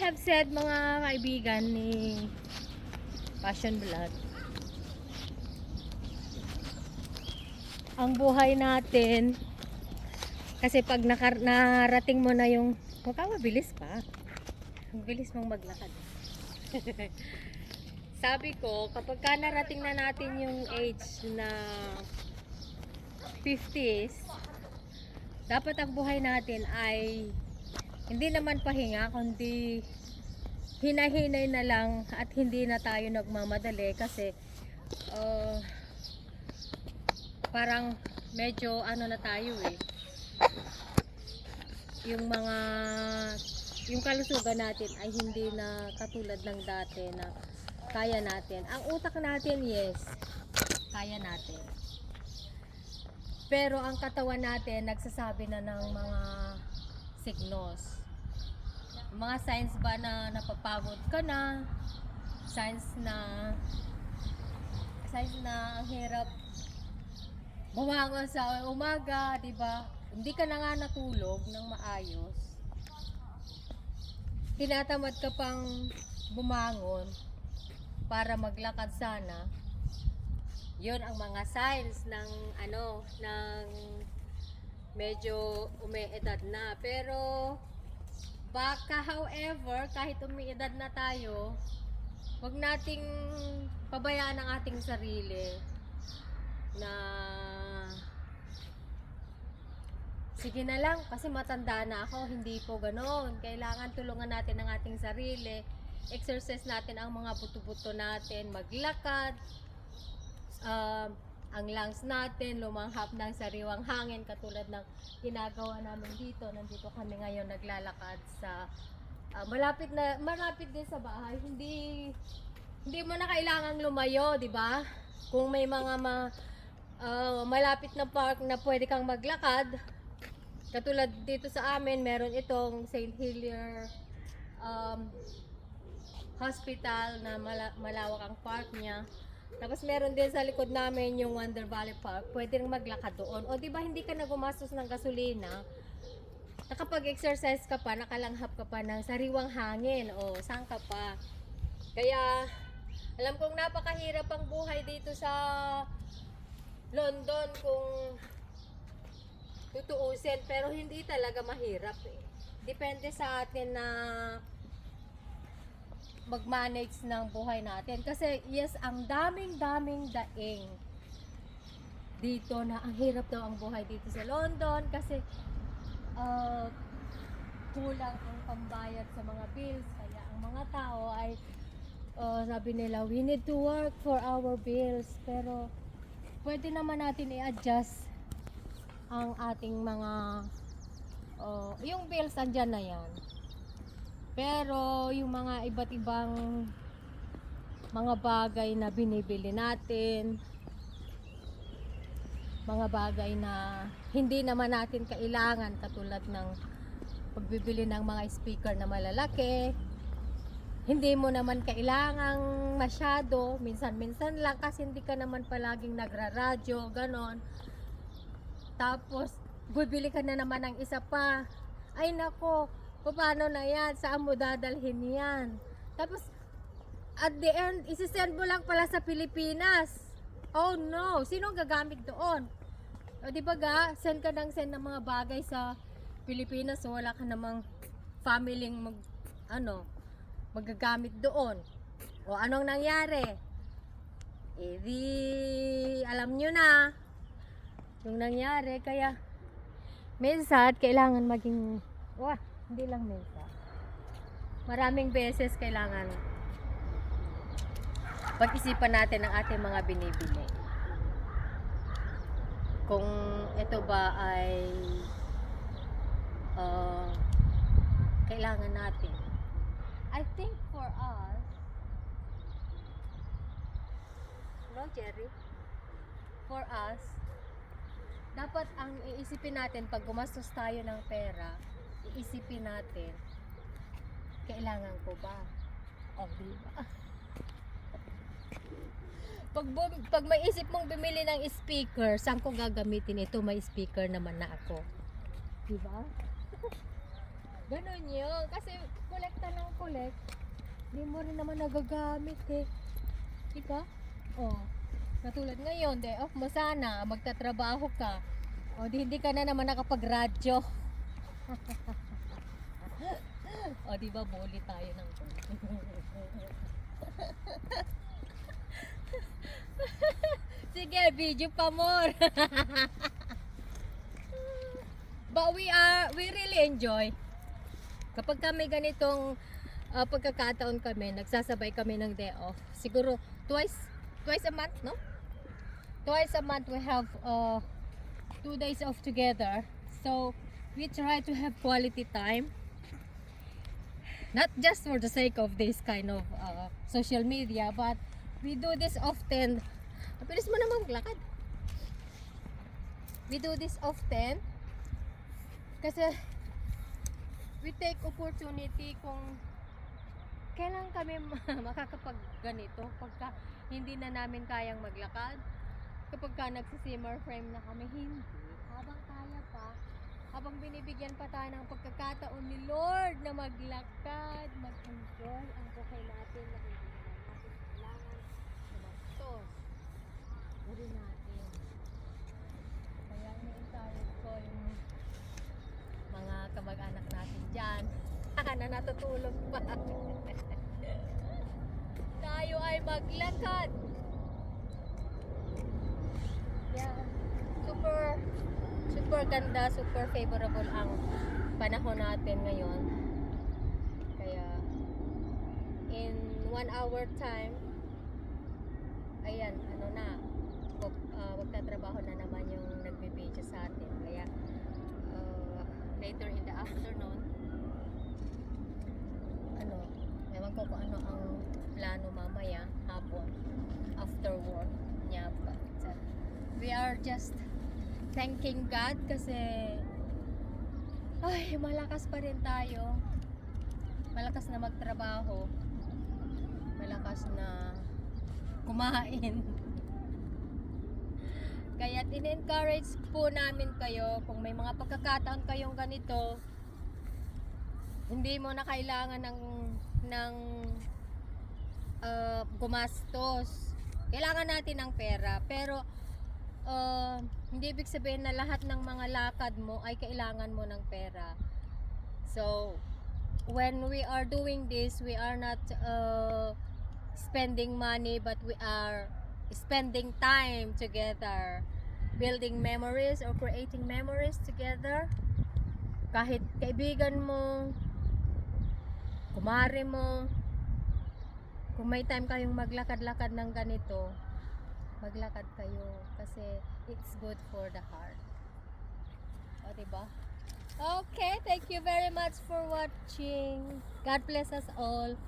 have said, mga kaibigan ni Passion Blood, ang buhay natin, kasi pag narating mo na yung, huwag ka mabilis pa. Ang bilis mong maglakad. Sabi ko, kapag ka narating na natin yung age na 50s, dapat ang buhay natin ay hindi naman pahinga, kundi hinahinay na lang at hindi na tayo nagmamadali kasi parang medyo ano na tayo yung kalusugan natin ay hindi na katulad ng dati na kaya natin. Ang utak natin, yes, kaya natin. Pero ang katawan natin nagsasabi na ng mga signos. Mga signs ba na napapagod ka na? Signs na ang hirap bumangon sa umaga, 'di ba? Hindi ka na nga natulog ng maayos. Tinatamad ka pang bumangon para maglakad sana. 'Yun ang mga signs ng ng medyo umeedad na. Pero baka however, kahit umeedad na tayo, wag nating pabayaan ang ating sarili na sige na lang kasi matanda na ako. Hindi po ganoon. Kailangan tulungan natin ang ating sarili. Exercise natin ang mga buto-buto natin, maglakad, ang lungs natin, lumanghap ng sariwang hangin katulad ng ginagawa namin dito. Nandito kami ngayon naglalakad sa malapit din sa bahay. Hindi mo na kailangang lumayo, di ba? Kung may mga malapit na park na pwede kang maglakad, katulad dito sa amin, meron itong St. Helier Hospital na malawak ang park niya. Tapos meron din sa likod namin yung Wonder Valley Park. Pwede rin maglakad doon. O di ba hindi ka na gumastos ng gasolina? Nakapag-exercise ka pa, nakalanghap ka pa ng sariwang hangin. O saan ka pa? Kaya alam kong napakahirap ang buhay dito sa London kung tutuusin, pero hindi talaga mahirap eh. Depende sa atin na mag-manage ng buhay natin. Kasi yes, ang daming daing dito na ang hirap daw ang buhay dito sa London kasi kulang ang pambayad sa mga bills. Kaya ang mga tao ay sabi nila, we need to work for our bills. Pero pwede naman natin i-adjust ang ating mga yung bills andyan na yan. Pero yung mga iba't ibang mga bagay na binibili natin, mga bagay na hindi naman natin kailangan, katulad ng pagbibili ng mga speaker na malalaki, hindi mo naman kailangang masyado, minsan-minsan lang kasi hindi ka naman palaging nagraradyo, ganon. Tapos bibili ka na naman ng isa pa, ay nako, paano na yan? Saan mo dadalhin yan? Tapos, at the end, isisend mo lang pala sa Pilipinas. Oh no! Sino gagamit doon? O di ba ga? Send ng mga bagay sa Pilipinas. So, wala ka namang family magagamit doon. O anong nangyari? Eh di, alam nyo na yung nangyari. Kaya, minsan, kailangan maging hindi lang minsan. Maraming beses kailangan pag-isipan natin ang ating mga binibili. Kung ito ba ay kailangan natin. I think for us, no Jerry? For us, dapat ang iisipin natin pag gumastos tayo ng pera, iisipin natin, kailangan ko ba? O, diba? Pag may isip mong bumili ng speaker, saan ko gagamitin ito? May speaker naman na ako. Diba? Ganon yun. Kasi kolekta ng collect, hindi mo rin naman nagagamit eh. Diba? Oh, katulad ngayon, day off mo sana, magtatrabaho ka. O di hindi ka na naman nakapag-radyo. O di ba bully tayo ng Sige, video pa more. But we really enjoy. Kapag kami ganitong pagkakataon kami, nagsasabay kami ng day off. Siguro twice a month, no? Twice a month we have 2 days off together. So we try to have quality time. Not just for the sake of this kind of social media, but we do this often. Pilis mo naman maglakad. We do this often kasi we take opportunity kung kailan kami makakapag ganito pagka hindi na namin kayang maglakad, kapag ka nagsisimmer frame na kami, hindi, habang kaya pa, habang binibigyan pa tayo ng pagkakataon ni Lord na maglakad, mag-enjoy ang buhay natin na hindi naman natin kailangan sumastos. Uri natin. Kaya ini-encourage ko yung mga kamag-anak natin dyan na natutulog pa. Tayo ay maglakad. Yeah. Super ganda, super favorable ang panahon natin ngayon. Kaya in 1 hour time, ayan, ano na, magtatrabaho na naman yung nagbe-video sa atin. Kaya later in the afternoon, ewan ko kung ano ang plano mamaya, hapon, after work niya. But we are just thanking God kasi ay, malakas pa rin tayo. Malakas na magtrabaho. Malakas na kumain. Kaya in-encourage po namin kayo kung may mga pagkakataon kayong ganito, hindi mo na kailangan ng gumastos. Kailangan natin ng pera, pero hindi ibig sabihin na lahat ng mga lakad mo ay kailangan mo ng pera. So when we are doing this, we are not spending money, but we are spending time together, building memories or creating memories together. Kahit kaibigan mo, kumare mo, kung may time kayong maglakad-lakad ng ganito, maglakad kayo kasi it's good for the heart. O, diba? Okay, thank you very much for watching. God bless us all.